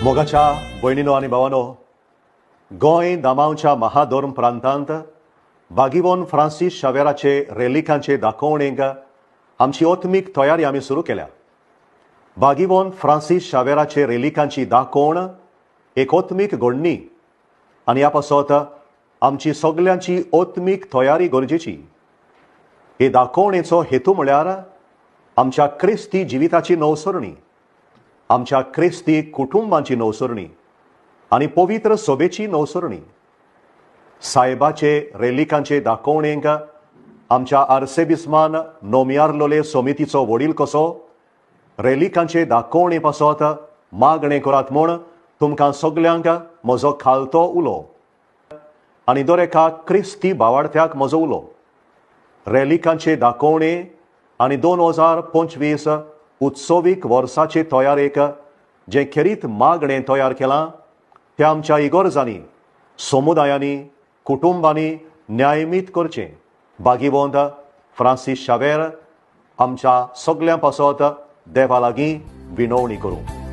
मोगाच्या भयणीनो आनी भावानो, गोंय दामांवच्या महाधोर्म प्रांतांत बागीवोन फ्रांसीस शावेराचे रेलिकांचे दाखोवणेक आमची ओत्मीक तयारी आमी सुरू केल्या. बागीवोन फ्रांसीस शावेराचे रेलिकांची दाखोवण एक ओत्मीक घडणी आनी ह्या पासत आमची सगल्यांची ओत्मीक तयारी गरजेची. हे दाखोवणेचो हेतू म्हळ्यार आमच्या क्रिस्ती जिविताची नवसरणी, आमच्या क्रिस्ती कुटुंबांची नवसरणी आनी पवित्र सोबेची नवसरणी. सायबाचे रेलिकांचे दाखोवणेक आमच्या आर्सेबिस्मान नोमियारलोले समितीचो वडील कसो रेलिकांचे दाखोवणे पासत मागणें करात म्हूण तुमकां सगल्यांक म्हजो खालतो उलो आनी दर एका क्रिस्ती भावार्थ्याक म्हजो उलो. रेलिकांचे दाखोवणे आनी 2025 उत्सवीक वर्साचे तयारेक जें खेरीत मागणें तयार केलां तें आमच्या इगोर्जांनी, समुदायांनी, कुटुंबांनी न्यायमीत करचें. बागीवोंत फ्रांसीस शावेर आमच्या सगल्यां पासत देवा लागीं विनवणी करूं.